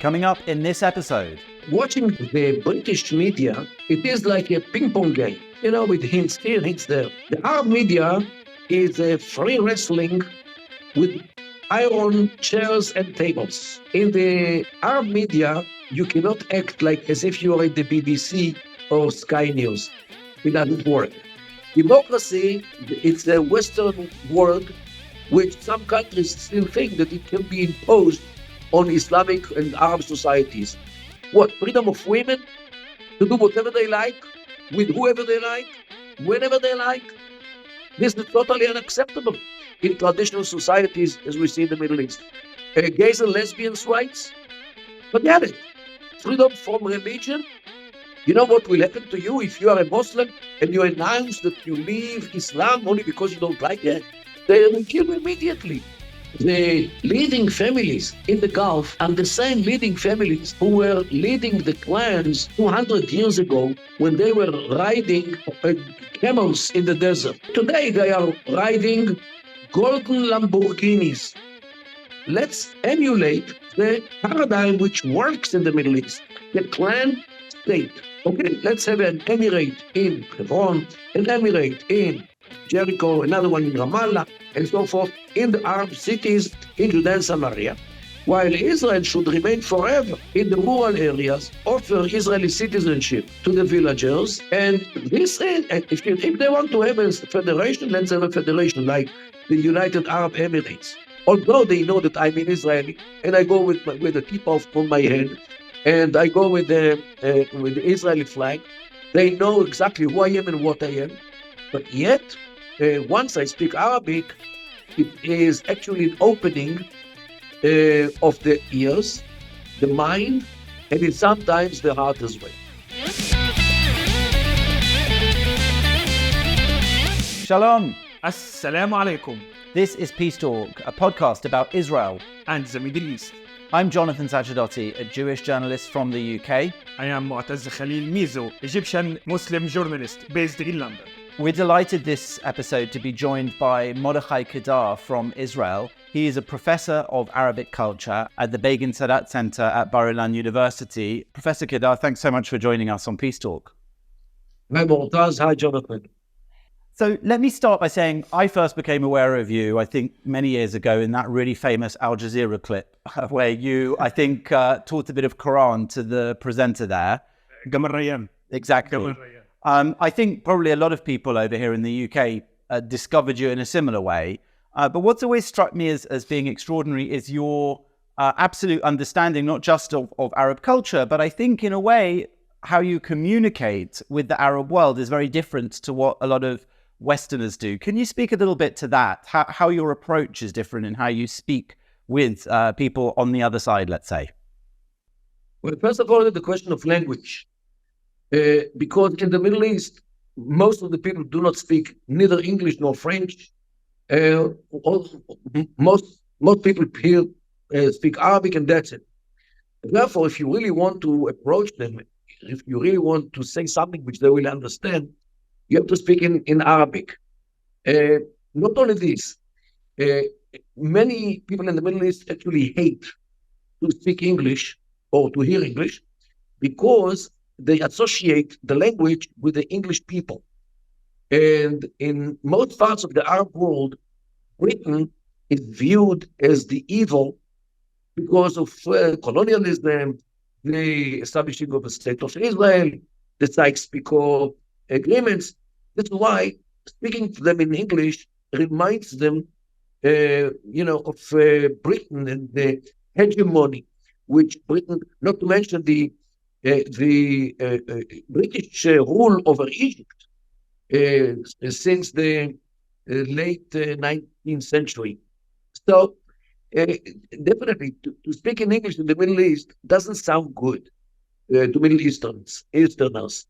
Coming up in this episode. Watching the British media, it is like a ping-pong game, with hints here, hints there. The Arab media is a free wrestling with iron chairs and tables. In the Arab media, you cannot act like as if you are in the BBC or Sky News. It doesn't work. Democracy, it's a Western world which some countries still think that it can be imposed on Islamic and Arab societies. What, freedom of women to do whatever they like, with whoever they like, whenever they like? This is totally unacceptable in traditional societies as we see in the Middle East. Gays and lesbians' rights? Forget it. Freedom from religion? You know what will happen to you if you are a Muslim and you announce that you leave Islam only because you don't like it? They will kill you immediately. The leading families in the Gulf are the same leading families who were leading the clans 200 years ago when they were riding camels in the desert. Today they are riding golden Lamborghinis. Let's emulate the paradigm which works in the Middle East, the clan state. Okay, let's have an emirate in Hebron, an emirate in Jericho, another one in Ramallah, and so forth, in the Arab cities in Judea and Samaria, while Israel should remain forever in the rural areas, offer Israeli citizenship to the villagers, and this is, if they want to have a federation, let's have a federation like the United Arab Emirates. Although they know that I'm an Israeli, and I go with a kippah on my head, and I go with the Israeli flag, they know exactly who I am and what I am, but yet, once I speak Arabic, it is actually an opening of the ears, the mind, and it's sometimes the heart as well. Shalom. Assalamu alaikum. This is Peace Talk, a podcast about Israel and the Middle East. I'm Jonathan Sacerdoti, a Jewish journalist from the UK. I am Moataz Khalil Mizo, Egyptian Muslim journalist based in London. We're delighted this episode to be joined by Mordechai Kedar from Israel. He is a professor of Arabic culture at the Begin Sadat Center at Bar-Ilan University. Professor Kedar, thanks so much for joining us on Peace Talk. Hi, Moataz. Hi, Jonathan. So let me start by saying I first became aware of you, I think, many years ago in that really famous Al Jazeera clip where you, I think, taught a bit of Quran to the presenter there. Qamar Rayyan. Exactly. Qamar Rayyan. I think probably a lot of people over here in the UK discovered you in a similar way. But what's always struck me as being extraordinary is your absolute understanding, not just of Arab culture, but I think in a way how you communicate with the Arab world is very different to what a lot of Westerners do. Can you speak a little bit to that? How your approach is different and how you speak with people on the other side, let's say? Well, first of all, the question of language. Because in the Middle East, most of the people do not speak neither English nor French. Most people here speak Arabic, and that's it. Therefore, if you really want to approach them, if you really want to say something which they will understand, you have to speak in Arabic. Not only this, many people in the Middle East actually hate to speak English or to hear English because they associate the language with the English people. And in most parts of the Arab world, Britain is viewed as the evil because of colonialism, the establishing of a state of Israel, the Sykes-Picot agreements. That's why speaking to them in English reminds them, of Britain and the hegemony, which Britain, not to mention the British rule over Egypt since the late 19th century. So definitely to speak in English in the Middle East doesn't sound good to Middle Easterners.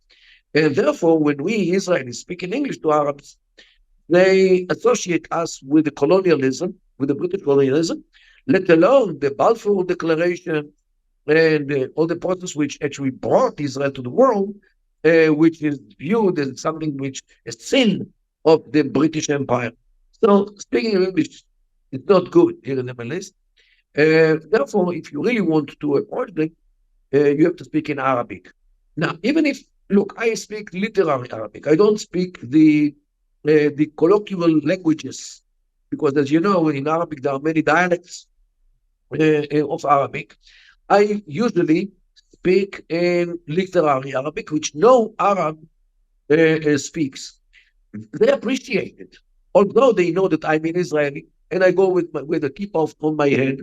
And therefore, when we Israelis speak in English to Arabs, they associate us with the colonialism, with the British colonialism, let alone the Balfour Declaration and all the process which actually brought Israel to the world, which is viewed as something which is sin of the British Empire. So speaking English is not good here in the Middle East. Therefore, if you really want to approach them, you have to speak in Arabic. Now, even if, look, I speak literary Arabic. I don't speak the colloquial languages, because as you know, in Arabic, there are many dialects of Arabic. I usually speak in literary Arabic, which no Arab speaks. They appreciate it, although they know that I'm an Israeli, and I go with a kippah on my head,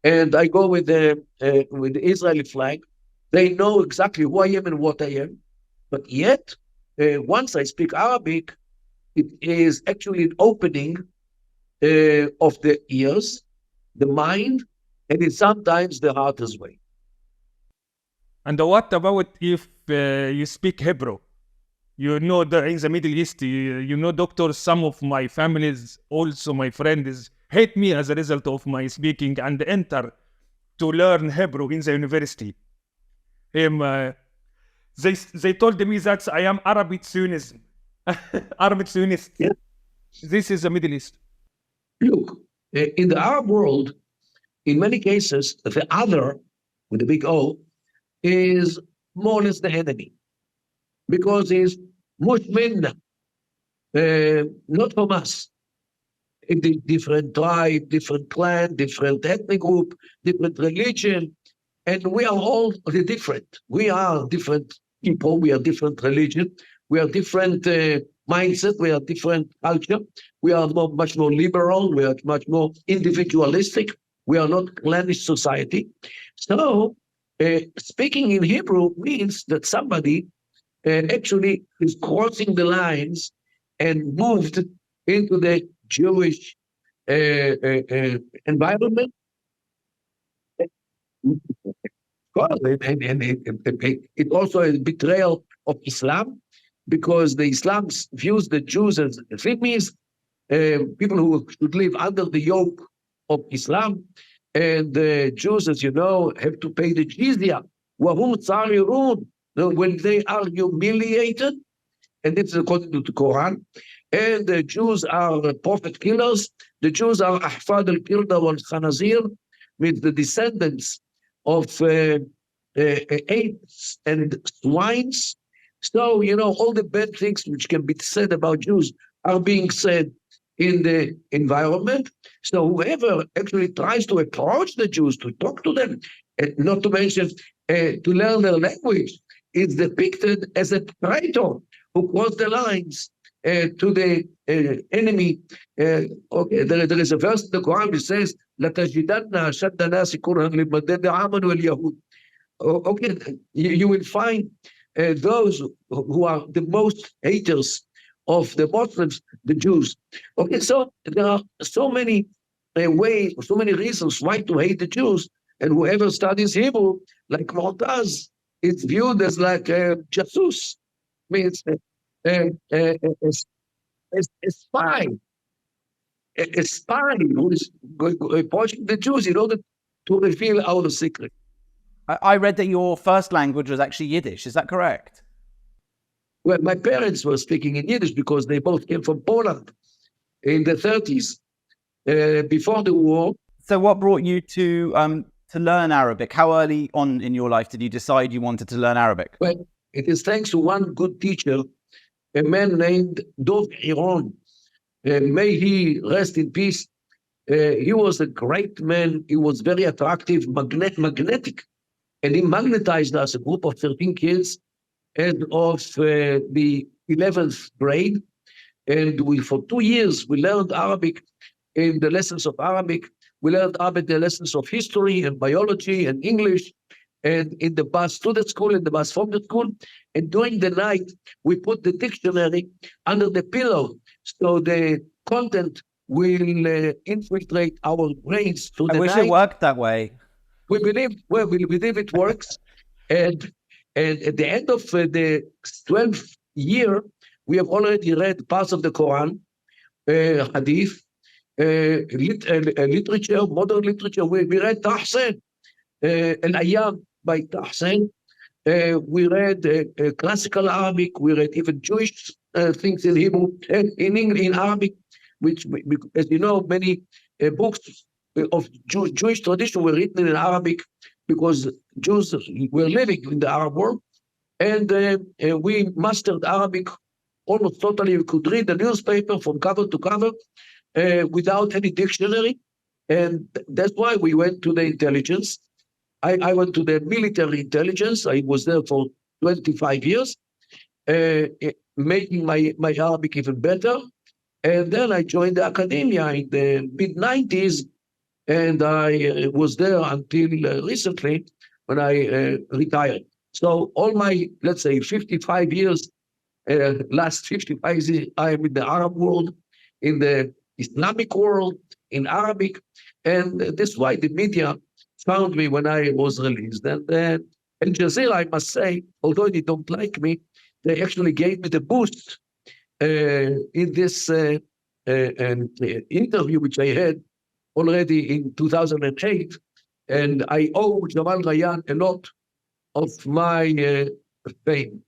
and I go with the Israeli flag. They know exactly who I am and what I am. But yet, once I speak Arabic, it is actually an opening of the ears, the mind, and it's sometimes the heart as well. And what about if you speak Hebrew? You know, in the Middle East, you know, doctors, some of my families, also my friends, hate me as a result of my speaking and enter to learn Hebrew in the university. They told me that I am Arabic Zionism. Arabic Zionist. Yeah. This is the Middle East. Look, in the Arab world, in many cases, the other, with a big O, is more or less the enemy. Because he's much minna, not Hamas. Different tribe, different clan, different ethnic group, different religion, and we are all different. We are different people, we are different religion, we are different mindset, we are different culture, we are much more liberal, we are much more individualistic, we are not clannish society. So speaking in Hebrew means that somebody actually is crossing the lines and moved into the Jewish environment. And it also is betrayal of Islam, because the Islam views the Jews as enemies, people who should live under the yoke of Islam. And the Jews, as you know, have to pay the jizya. When they are humiliated, and this is according to the Quran, and the Jews are prophet killers. The Jews are ahfad al-kirda wal-khanazir, means the descendants of apes and swines. So, you know, all the bad things which can be said about Jews are being said in the environment. So whoever actually tries to approach the Jews, to talk to them, and not to mention to learn their language, is depicted as a traitor who crossed the lines to the enemy. Okay, there is a verse in the Quran which says, لَتَجِدَنَّ أَشَدَّ النَّاسِ كُرْهًا لِلَّذِينَ آمَنُوا الْيَهُودَ. Okay, you will find those who are the most haters of the Muslims, the Jews. Okay, so there are so many ways, so many reasons why to hate the Jews, and whoever studies Hebrew, like Moataz, is viewed as like jasus, means a spy, a spy who is approaching the Jews in order to reveal our secret. I read that your first language was actually Yiddish. Is that correct? Well, my parents were speaking in Yiddish because they both came from Poland in the 30s, before the war. So what brought you to learn Arabic? How early on in your life did you decide you wanted to learn Arabic? Well, it is thanks to one good teacher, a man named Dov Iron. May he rest in peace. He was a great man. He was very attractive, magnetic. And he magnetized us, a group of 13 kids, as of the 11th grade. And for 2 years, we learned Arabic in the lessons of Arabic. We learned Arabic in the lessons of history and biology and English, and in the bus to the school, in the bus from the school. And during the night, we put the dictionary under the pillow, so the content will infiltrate our brains through the night. I wish it worked that way. We believe it works. And at the end of the 12th year, we have already read parts of the Quran, Hadith, literature, modern literature. We read Tahsin, Al-Ayyam by Tahsin. We read classical Arabic. We read even Jewish things in Hebrew, in Arabic, which, as you know, many books of Jewish tradition were written in Arabic because Jews were living in the Arab world, and we mastered Arabic almost totally. We could read the newspaper from cover to cover without any dictionary, and that's why we went to the intelligence. I went to the military intelligence. I was there for 25 years, making my Arabic even better. And then I joined the academia in the mid-90s, and I was there until recently when I retired. So all my, let's say, 55 years, last 55 years, I am in the Arab world, in the Islamic world, in Arabic, and that's why the media found me when I was released. And in Jazeera, I must say, although they don't like me, they actually gave me the boost in this interview, which I had already in 2008. And I owe Jamal Rayan a lot of my fame.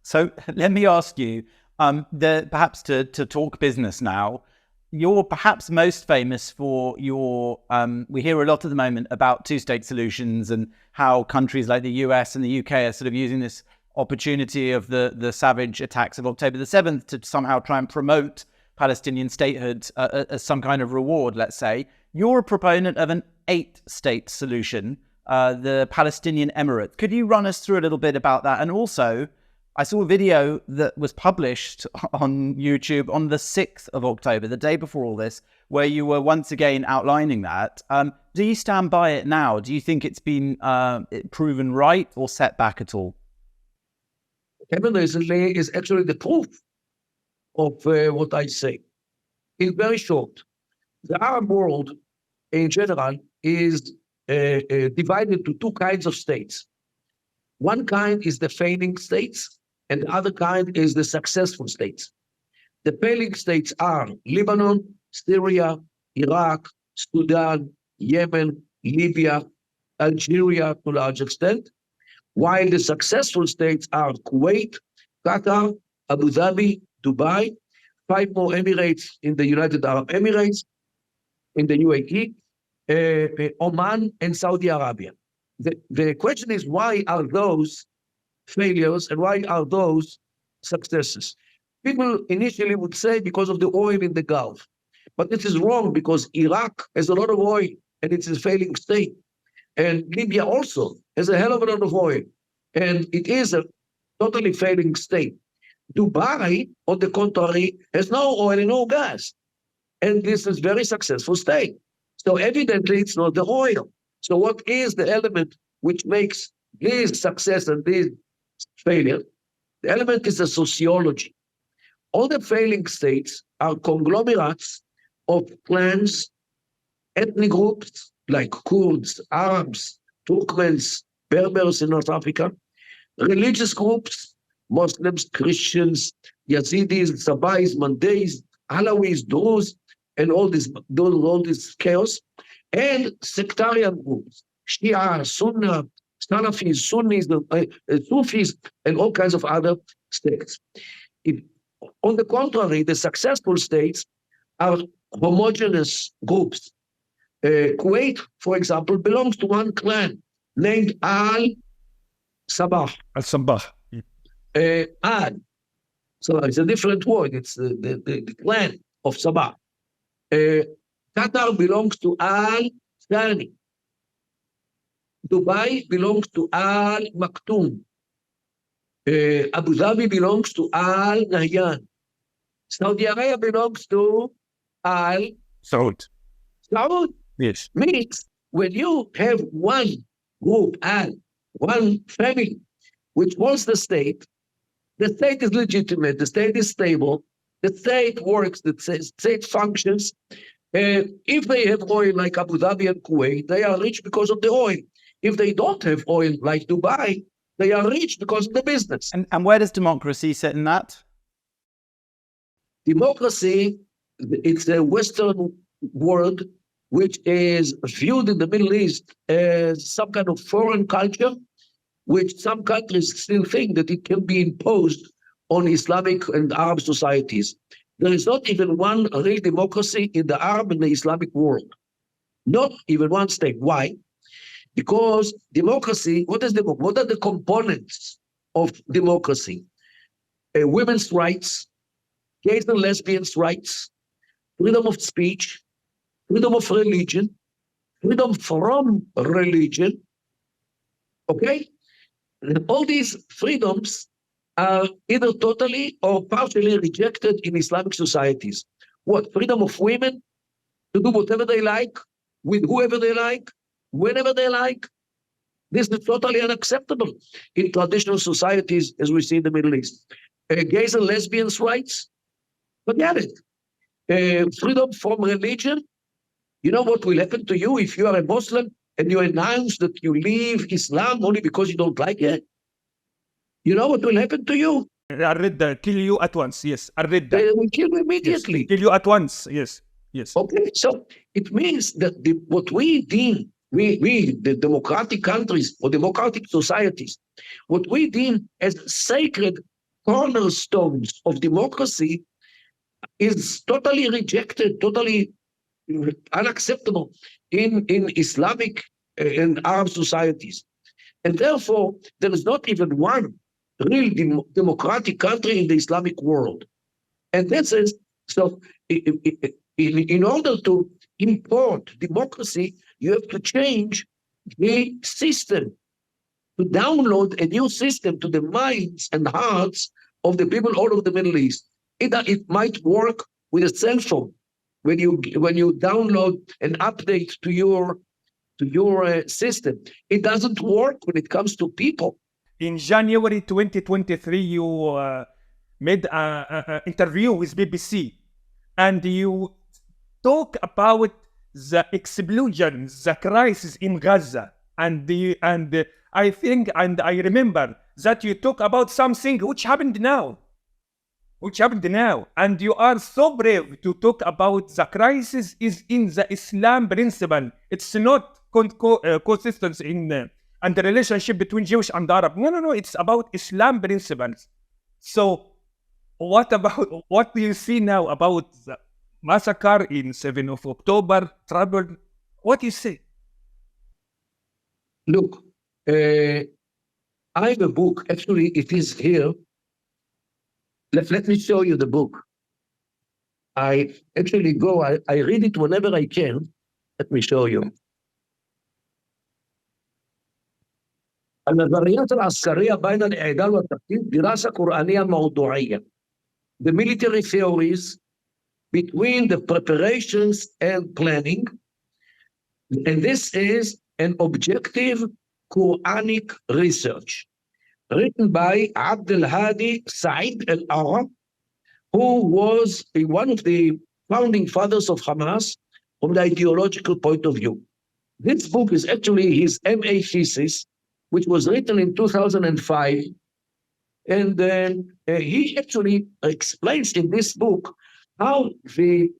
So let me ask you, perhaps to talk business now, you're perhaps most famous for your, we hear a lot at the moment about two-state solutions and how countries like the US and the UK are sort of using this opportunity of the savage attacks of October the 7th to somehow try and promote Palestinian statehood as some kind of reward, let's say. You're a proponent of an 8-state solution, the Palestinian Emirates. Could you run us through a little bit about that? And also, I saw a video that was published on YouTube on the 6th of October, the day before all this, where you were once again outlining that. Do you stand by it now? Do you think it's been proven right or set back at all? Happened recently is actually the proof of what I say. It's very short. The Arab world in general is divided to two kinds of states. One kind is the failing states, and the other kind is the successful states. The failing states are Lebanon, Syria, Iraq, Sudan, Yemen, Libya, Algeria to a large extent, while the successful states are Kuwait, Qatar, Abu Dhabi, Dubai, 5 more Emirates in the United Arab Emirates, in the UAE, Oman, and Saudi Arabia. The question is, why are those failures and why are those successes? People initially would say because of the oil in the Gulf. But this is wrong because Iraq has a lot of oil and it's a failing state. And Libya also has a hell of a lot of oil. And it is a totally failing state. Dubai, on the contrary, has no oil and no gas. And this is a very successful state. So evidently it's not the oil. So what is the element which makes this success and this failure? The element is the sociology. All the failing states are conglomerates of clans, ethnic groups like Kurds, Arabs, Turkmens, Berbers in North Africa, religious groups, Muslims, Christians, Yazidis, Sabais, Mandais, Alawis, Druze, and all this chaos, and sectarian groups, Shia, Sunnah, Salafis, Sunnis, Sufis, and all kinds of other states. On the contrary, the successful states are homogeneous groups. Kuwait, for example, belongs to one clan named Al-Sabah. Al-Sabah. Al. So it's a different word. It's the clan of Sabah. Qatar belongs to Al-Thani. Dubai belongs to Al-Maktoum. Abu Dhabi belongs to Al-Nahyan. Saudi Arabia belongs to Saud. Saud. Yes. Means when you have one group, one family, which wants the state is legitimate, the state is stable, the state works, the state functions. If they have oil like Abu Dhabi and Kuwait, they are rich because of the oil. If they don't have oil like Dubai, they are rich because of the business. And where does democracy sit in that? Democracy, it's a Western world which is viewed in the Middle East as some kind of foreign culture, which some countries still think that it can be imposed on Islamic and Arab societies. There is not even one real democracy in the Arab and the Islamic world. Not even one state. Why? Because democracy, what are the components of democracy? Women's rights, gays and lesbians' rights, freedom of speech, freedom of religion, freedom from religion. Okay? And all these freedoms are either totally or partially rejected in Islamic societies. What? Freedom of women to do whatever they like, with whoever they like, whenever they like. This is totally unacceptable in traditional societies as we see in the Middle East. Gays and lesbians' rights, forget it. Freedom from religion. You know what will happen to you if you are a Muslim and you announce that you leave Islam only because you don't like it? You know what will happen to you? I read that. Kill you at once. Yes, I read that. They will kill you Yes. immediately. Kill you at once. Yes. Yes. Okay, so it means that what we deem, the democratic countries or democratic societies, what we deem as sacred cornerstones of democracy is totally rejected, totally unacceptable in Islamic and Arab societies. And therefore, there is not even one real democratic country in the Islamic world. And that says, so in order to import democracy, you have to change the system, to download a new system to the minds and hearts of the people all over the Middle East. It might work with a cell phone when you download an update to your system. It doesn't work when it comes to people. In January 2023, you made an interview with BBC, and you talk about the explosion, the crisis in Gaza, and I think, and I remember that you talk about something which happened now, and you are so brave to talk about the crisis is in the Islam principle. It's not consistent in and the relationship between Jewish and Arab. No. It's about Islam principles. So, what do you see now about the massacre in 7th of October? Trouble? What do you say? Look, I have a book. Actually, it is here. Let me show you the book. I actually I read it whenever I can. Let me show you. النظريات العسكرية بين الإعداد والتخطيط دراسة قرآنية موضوعية. The military theories between the preparations and planning. And this is an objective Quranic research written by Abdul Hadi Said al-Arab, who was one of the founding fathers of Hamas from the ideological point of view. This book is actually his MA thesis, which was written in 2005. And then he actually explains in this book how the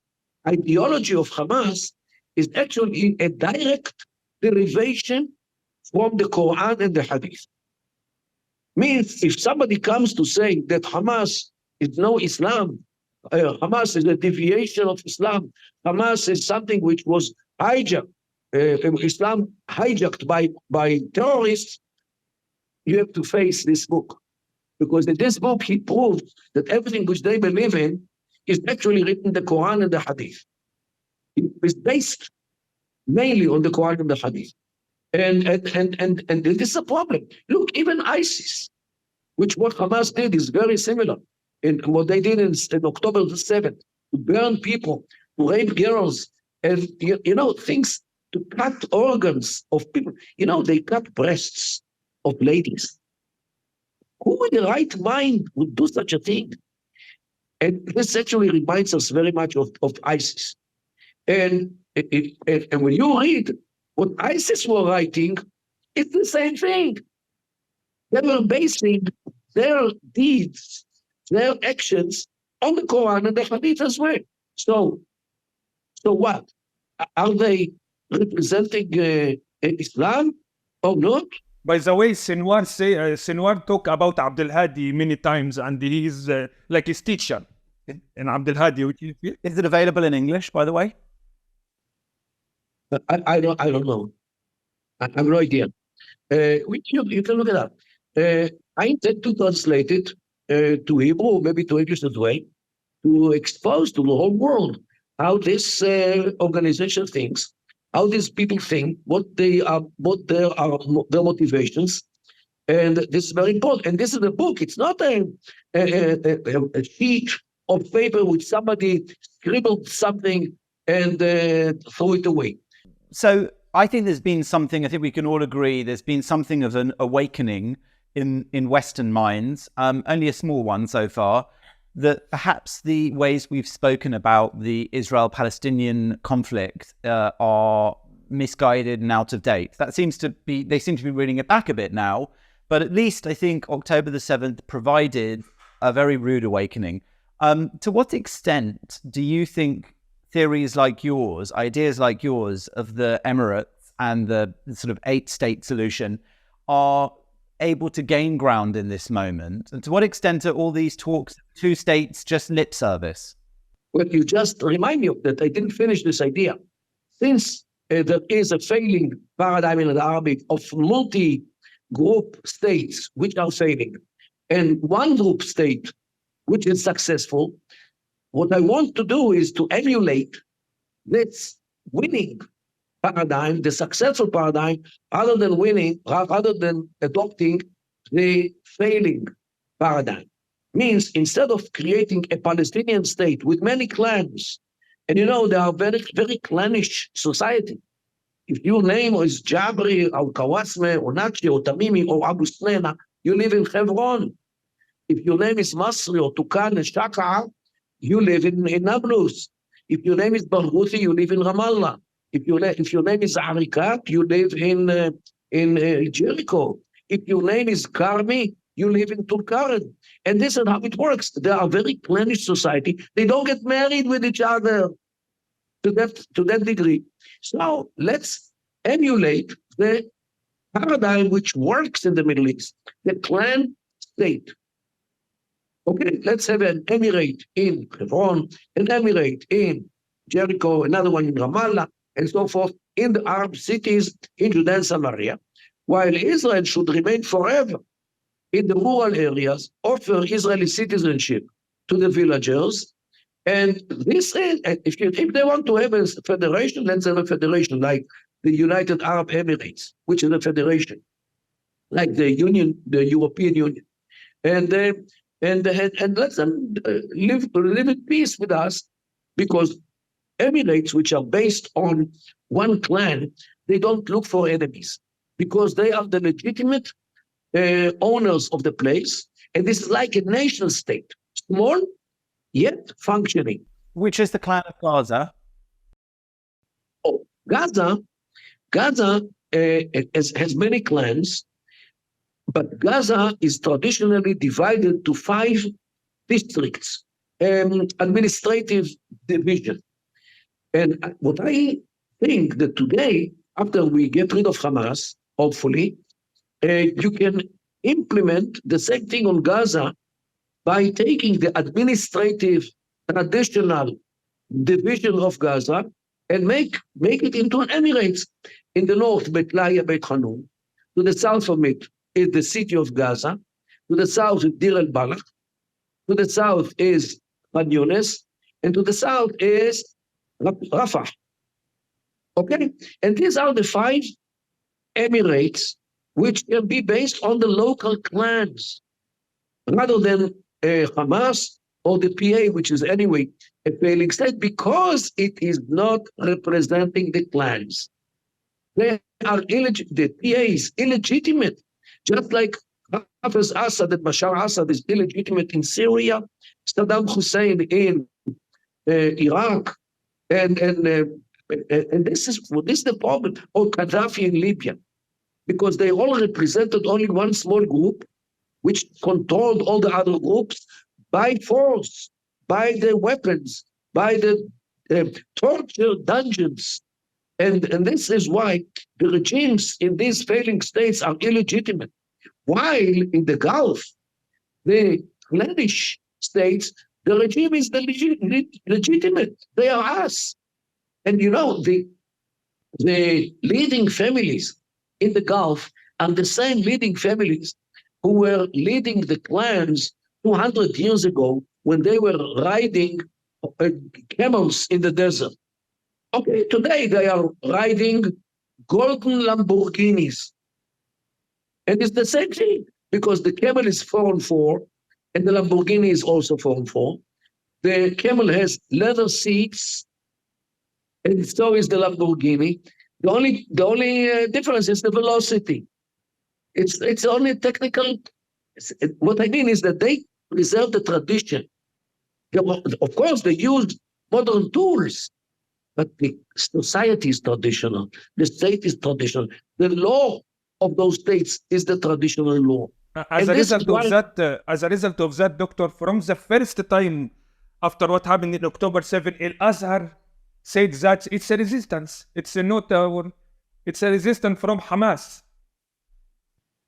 ideology of Hamas is actually a direct derivation from the Quran and the Hadith. Means if somebody comes to say that Hamas is no Islam, Hamas is a deviation of Islam, Hamas is something which was hijacked, Islam hijacked by terrorists, you have to face this book. Because in this book, he proved that everything which they believe in is actually written in the Quran and the Hadith. It is based mainly on the Quran and the Hadith. And this is a problem. Look, even ISIS, which what Hamas did is very similar in what they did in October the 7th, to burn people, to rape girls, and things, to cut organs of people. They cut breasts of ladies. Who in the right mind would do such a thing? And this actually reminds us very much of ISIS. And when you read what ISIS were writing, it's the same thing. They were basing their deeds, their actions on the Quran and the Hadith as well. So what? Are they representing Islam or not? By the way, Sinwar talk about Abdul Hadi many times, and he is like his teacher. And Abdul Hadi, is it available in English, by the way? I don't know. I have no idea. You can look it up. I intend to translate it to Hebrew, maybe to English as well, to expose to the whole world how this organization thinks, how these people think, what their motivations, and this is very important. And this is a book. It's not a sheet of paper which somebody scribbled something and threw it away. So I think there's been something, I think we can all agree, there's been something of an awakening in Western minds, only a small one so far, that perhaps the ways we've spoken about the Israel-Palestinian conflict are misguided and out of date. They seem to be reading it back a bit now, but at least I think October the 7th provided a very rude awakening. To what extent do you think theories like yours, ideas like yours of the Emirates and the sort of 8-state solution are able to gain ground in this moment? And to what extent are all these talks, 2 states, just lip service? Well, you just remind me of that. I didn't finish this idea. Since there is a failing paradigm in the Arabic of multi-group states which are failing, and one group state which is successful, what I want to do is to emulate this winning paradigm, the successful paradigm, rather than adopting the failing paradigm. Means instead of creating a Palestinian state with many clans, and they are very, very clannish society. If your name is Jabri or Kawasme or Nakshi or Tamimi or Abu Snena, you live in Hebron. If your name is Masri or Tukan and Shaka, you live in Nablus. If your name is Barghouthi, you live in Ramallah. If your name is Arikat, you live in Jericho. If your name is Karmi, you live in Tulkarem. And this is how it works. They are very clannish society. They don't get married with each other to that degree. So let's emulate the paradigm which works in the Middle East, the clan state. Okay, let's have an emirate in Hebron, an emirate in Jericho, another one in Ramallah, and so forth, in the Arab cities in Judea and Samaria, while Israel should remain forever in the rural areas, offer Israeli citizenship to the villagers. And this is, if they want to have a federation, let's have a federation like the United Arab Emirates, which is a federation, like the European Union. And let them live in peace with us, because Emirates, which are based on one clan, they don't look for enemies, because they are the legitimate owners of the place. And this is like a nation state, small, yet functioning. Which is the clan of Gaza? Oh, Gaza has many clans, but Gaza is traditionally divided to 5 districts, administrative division. And what I think that today, after we get rid of Hamas, hopefully, you can implement the same thing on Gaza by taking the administrative, traditional division of Gaza and make it into an Emirates. In the north, Beit Lahiya, Beit Hanun. To the south of it is the city of Gaza. To the south is Dir el-Balah. To the south is Khan Yunis. And to the south is Rafah. Okay? And these are the 5 Emirates which can be based on the local clans, rather than Hamas or the PA, which is anyway a failing state, because it is not representing the clans. The PA is illegitimate, just like Hafiz Assad and Bashar Assad is illegitimate in Syria, Saddam Hussein in Iraq, and this is the problem, or Gaddafi in Libya, because they all represented only one small group, which controlled all the other groups by force, by the weapons, by the torture dungeons. And this is why the regimes in these failing states are illegitimate. While in the Gulf, the clannish states, the regime is legitimate. They are us. And the the leading families in the Gulf are the same leading families who were leading the clans 200 years ago when they were riding camels in the desert. Okay, today they are riding golden Lamborghinis. And it's the same thing because the camel is 4-on-4 and the Lamborghini is also 4-on-4. The camel has leather seats and so is the Lamborghini. The only difference is the velocity. It's only technical. What I mean is that they preserve the tradition. Of course, they use modern tools, but the society is traditional. The state is traditional. The law of those states is the traditional law. As a result of that, Doctor, from the first time after what happened in October 7, Al-Azhar said that it's a resistance. It's a resistance from Hamas.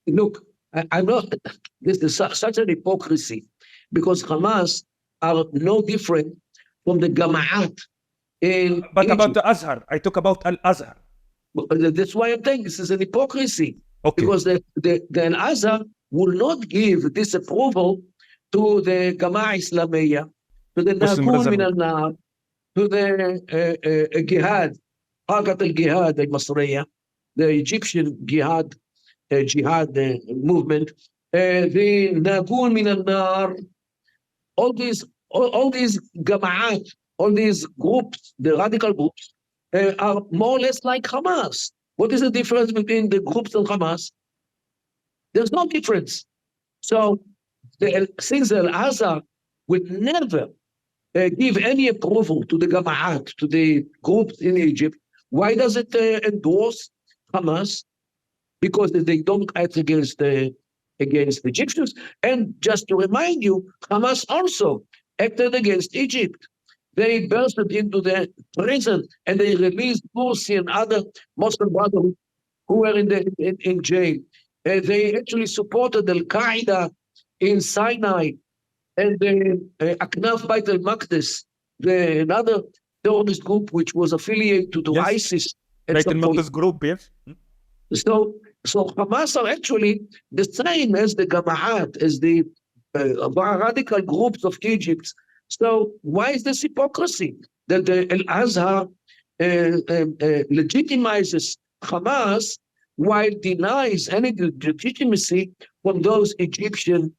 Look, I'm not. This is such an hypocrisy because Hamas are no different from the Jama'at in But Egypt. about the Azhar, I talk about Al-Azhar. That's why I'm saying this is an hypocrisy. Okay. Because the Al-Azhar will not give disapproval to the Jama'a Islamiyya, to the Nagun min al-Nar, to the Jihad, Harakat al-Jihad al-Masriya, the Egyptian Jihad movement, the Nagun min al-Nar, all these Jama'at, all these groups, the radical groups, are more or less like Hamas. What is the difference between the groups and Hamas? There's no difference. So, since Al-Azhar would never give any approval to the Jama'at, to the groups in Egypt, why does it endorse Hamas? Because they don't act against the Egyptians. And just to remind you, Hamas also acted against Egypt. They bursted into the prison and they released Morsi and other Muslim Brotherhood who were in jail. They actually supported Al-Qaeda in Sinai and the Aknaf Bait al-Maqdis, another terrorist group which was affiliated to ISIS. Bait al-Maqdis group, yes. So Hamas are actually the same as the Jama'at, as the radical groups of Egypt. So why is this hypocrisy that the Al-Azhar legitimizes Hamas while denies any legitimacy from those Egyptian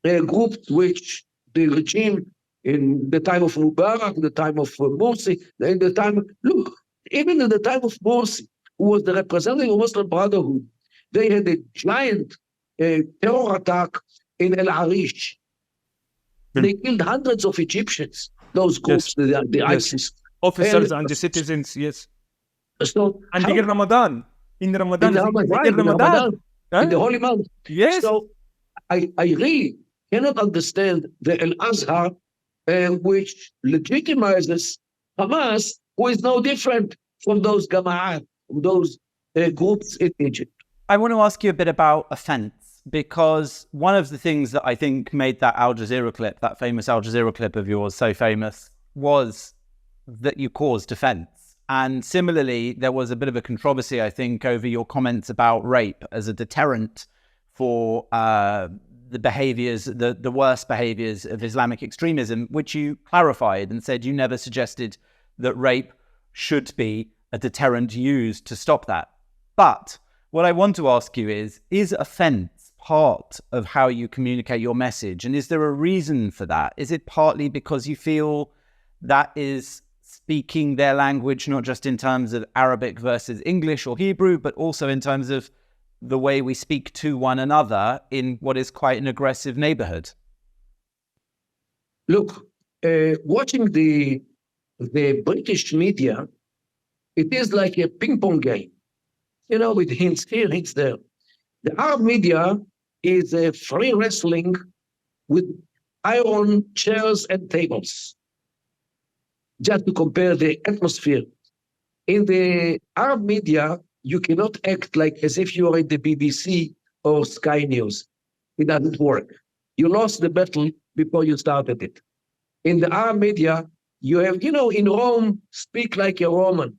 groups which the regime in the time of Mubarak, the time of Morsi, in the time, look, even in the time of Morsi, who was the representative of Muslim Brotherhood, they had a giant terror attack in El Arish. They killed hundreds of Egyptians, those groups, the ISIS. Officers and the citizens, yes. So, and in Ramadan. In the holy month. Yes. So I really cannot understand the Al-Azhar, which legitimizes Hamas, who is no different from those Jama'at, from those groups in Egypt. I want to ask you a bit about offence, because one of the things that I think made that Al Jazeera clip, that famous Al Jazeera clip of yours so famous, was that you caused offence. And similarly, there was a bit of a controversy, I think, over your comments about rape as a deterrent for the behaviors, the worst behaviors of Islamic extremism, which you clarified and said you never suggested that rape should be a deterrent used to stop that. But what I want to ask you is offence part of how you communicate your message? And is there a reason for that? Is it partly because you feel that is speaking their language, not just in terms of Arabic versus English or Hebrew, but also in terms of the way we speak to one another in what is quite an aggressive neighborhood? Look, watching the British media, it is like a ping pong game, with hints here, hints there. The Arab media is a free wrestling with iron chairs and tables. Just to compare the atmosphere. In the Arab media, you cannot act like as if you are in the BBC or Sky News. It doesn't work. You lost the battle before you started it. In the Arab media, you have, in Rome, speak like a Roman.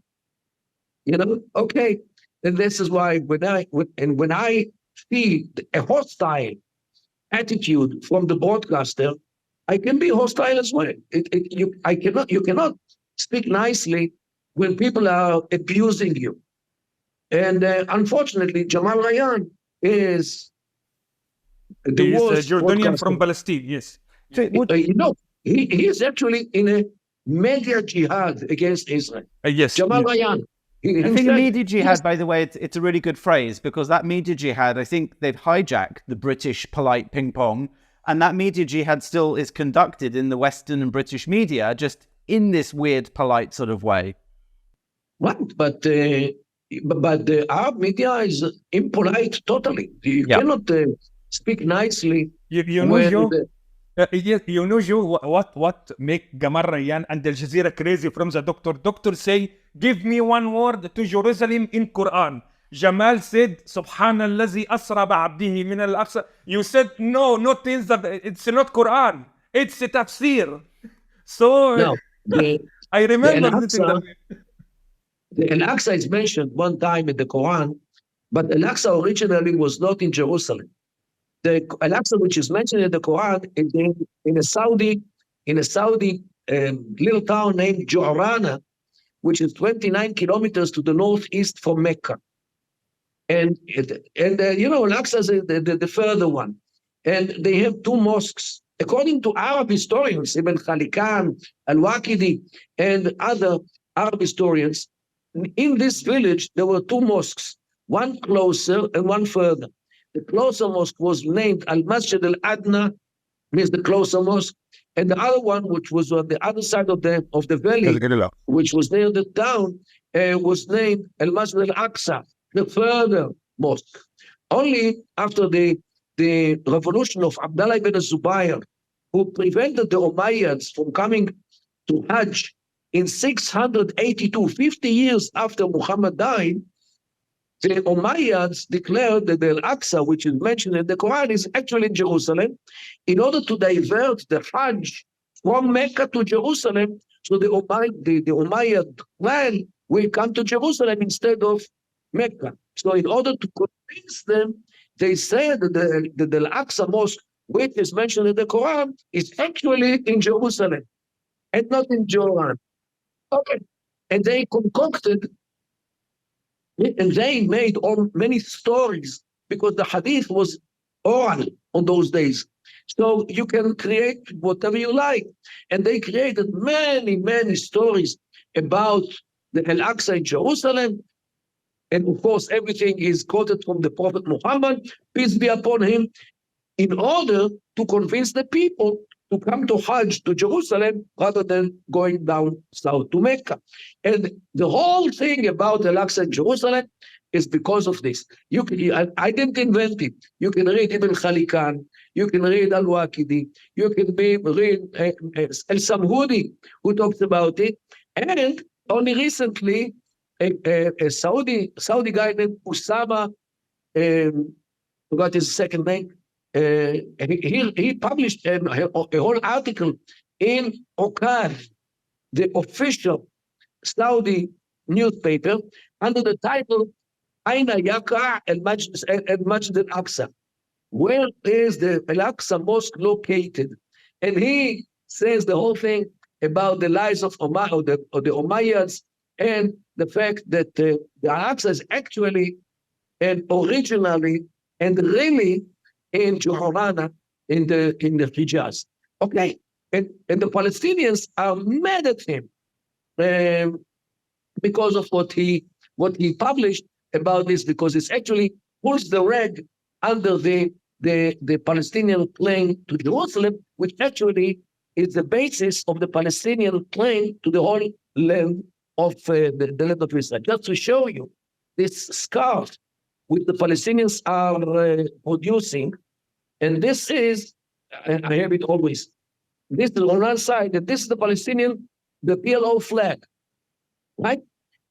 Okay. And this is why when I see a hostile attitude from the broadcaster, I can be hostile as well. You cannot speak nicely when people are abusing you. And unfortunately, Jamal Ryan is the He is a worst Jordanian broadcaster. from Palestine, yes. So would- He is actually in a media jihad against Israel. Yes. Jamal yes. Ryan. I think media jihad, by the way, it's a really good phrase, because that media jihad, I think they've hijacked the British polite ping pong, and that media jihad still is conducted in the Western and British media, just in this weird, polite sort of way. Right, but the Arab media is impolite totally. You Yeah. cannot speak nicely. You know, when Joe, the- yes, you know, Joe, what make Gamal Rayyan and Al Jazeera crazy from the doctor? Doctor say, give me one word to Jerusalem in Quran. Jamal said, Subhanallazi asra ba'abdihi min al-Aqsa. You said, no, not in the, it's not Quran. It's a tafsir. So, Now, I remember Al-Aqsa- listening that. the Al-Aqsa is mentioned one time in the Quran, but Al-Aqsa originally was not in Jerusalem. The Al-Aqsa, which is mentioned in the Quran, is in a Saudi little town named Ju'rana, which is 29 kilometers to the northeast from Mecca. And Al-Aqsa is the further one. And they have two mosques. According to Arab historians, Ibn Khalikan, Al-Waqidi, and other Arab historians, in this village, there were two mosques, one closer and one further. The closer mosque was named Al-Masjid Al-Adna, means the closer mosque, and the other one, which was on the other side of the valley, which was near the town, was named Al-Masjid Al-Aqsa, the further mosque. Only after the revolution of Abdullah ibn Zubayr, who prevented the Umayyads from coming to Hajj in 682, 50 years after Muhammad died, the Umayyads declared that the Al-Aqsa, which is mentioned in the Quran, is actually in Jerusalem, in order to divert the Hajj from Mecca to Jerusalem, so the Umayyad clan will come to Jerusalem instead of Mecca. So in order to convince them, they said that the Al-Aqsa mosque, which is mentioned in the Quran, is actually in Jerusalem and not in Jordan. Okay. And they concocted, and they made many stories, because the hadith was oral on those days. So you can create whatever you like. And they created many, many stories about the Al-Aqsa in Jerusalem. And of course, everything is quoted from the Prophet Muhammad, peace be upon him, in order to convince the people to come to Hajj to Jerusalem rather than going down south to Mecca. And the whole thing about Al-Aqsa in Jerusalem is because of this. I didn't invent it. You can read Ibn Khalikan, you can read Al-Waqidi, you can read Al-Samhudi, who talks about it. And only recently, a Saudi guy named Usama, forgot his second name, he published a whole article in Okad, the official Saudi newspaper, under the title Aina Yaqa al-Masjid al-Aqsa. Where is the Al-Aqsa mosque located? And he says the whole thing about the lies of the Umayyads, and the fact that the Al-Aqsa is actually and originally and really in Juhurana, in the Hijaz. Okay, and the Palestinians are mad at him because of what he published about this, because it's actually pulls the rug under the Palestinian claim to Jerusalem, which actually is the basis of the Palestinian claim to the whole land of the land of Israel. Just to show you this scarf which the Palestinians are producing, and this is, and I have it always, this is on one side, and this is the Palestinian, the PLO flag, right?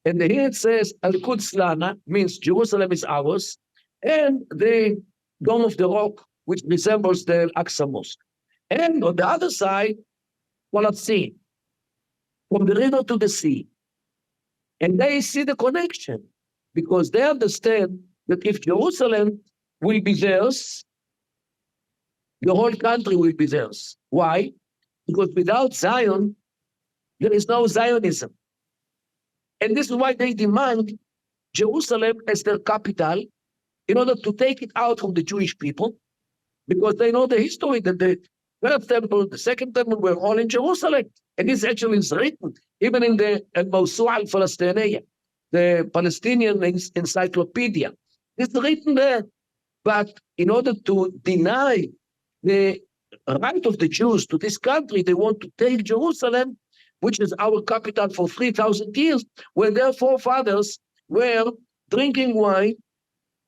And here it says, Al-Quds Lana, means Jerusalem is ours, and the Dome of the Rock, which resembles the Al-Aqsa Mosque. And on the other side, Palestine, from the river to the sea. And they see the connection because they understand that if Jerusalem will be theirs, the whole country will be theirs. Why? Because without Zion, there is no Zionism. And this is why they demand Jerusalem as their capital in order to take it out from the Jewish people, because they know the history that the first temple, the second temple were all in Jerusalem. And this actually is written even in the Al-Mawsu'a al-Palestinian, the Palestinian encyclopedia. It's written there. But in order to deny the right of the Jews to this country, they want to take Jerusalem, which is our capital for 3,000 years, when their forefathers were drinking wine,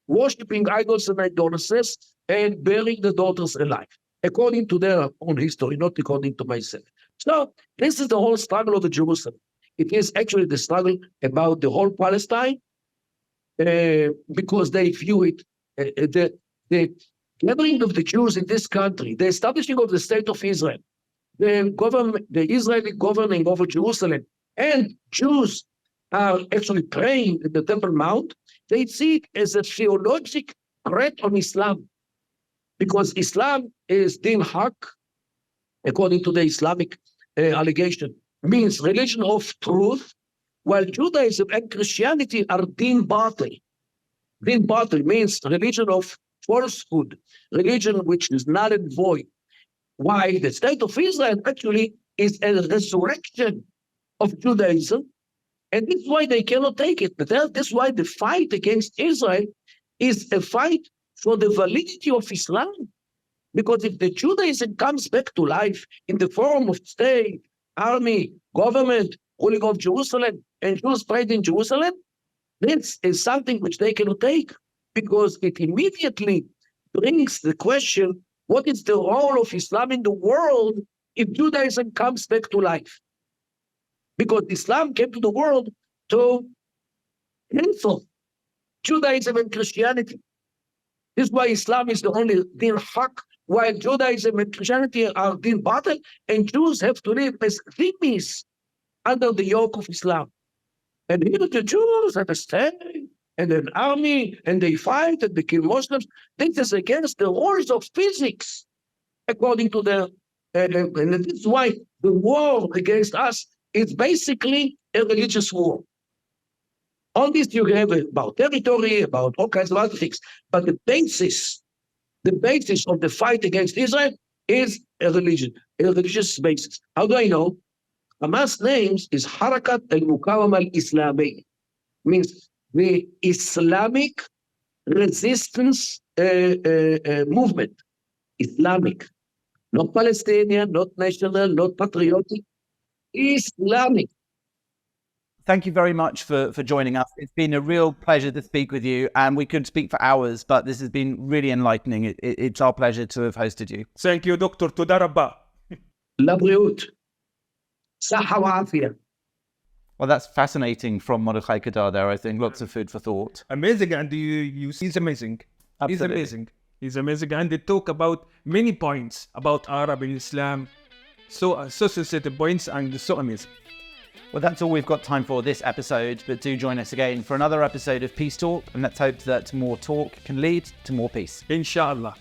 worshipping idols and idolaters, and burying the daughters alive, according to their own history, not according to myself. So this is the whole struggle of the Jerusalem. It is actually the struggle about the whole Palestine, because they view it, the gathering of the Jews in this country, the establishing of the state of Israel, the Israeli governing over Jerusalem, and Jews are actually praying in the Temple Mount, they see it as a theological threat on Islam. Because Islam is din haq, according to the Islamic allegation, means religion of truth, while Judaism and Christianity are din batil. Din batil means religion of falsehood, religion which is null and void. Why the state of Israel actually is a resurrection of Judaism, and this is why they cannot take it. But this is why the fight against Israel is a fight for the validity of Islam. Because if the Judaism comes back to life in the form of state, army, government, ruling of Jerusalem, and Jews prayed in Jerusalem, this is something which they cannot take, because it immediately brings the question, what is the role of Islam in the world if Judaism comes back to life? Because Islam came to the world to cancel Judaism and Christianity. This is why Islam is the only din haq, while Judaism and Christianity are din batil, and Jews have to live as dhimmis under the yoke of Islam. And here the Jews have a state and an army, and they fight and they kill Muslims. This is against the rules of physics, according to the, and this is why the war against us is basically a religious war. All this you have about territory, about all kinds of other things. But the basis of the fight against Israel is a religion, a religious basis. How do I know? Hamas names is Harakat al-Muqawama al-Islami, means the Islamic resistance movement. Islamic, not Palestinian, not national, not patriotic, Islamic. Thank you very much for joining us. It's been a real pleasure to speak with you, and we could speak for hours, but this has been really enlightening. It's our pleasure to have hosted you. Thank you, Dr. Toda Rabba. Labriut. Saha wa afia. Well, that's fascinating from Mordechai Kedar there, I think. Lots of food for thought. Amazing, and you see, he's amazing. Absolutely. He's amazing. He's amazing, and they talk about many points about Arab and Islam. So sensitive points, and so amazing. Well, that's all we've got time for this episode, but do join us again for another episode of Peace Talk, and let's hope that more talk can lead to more peace. Inshallah.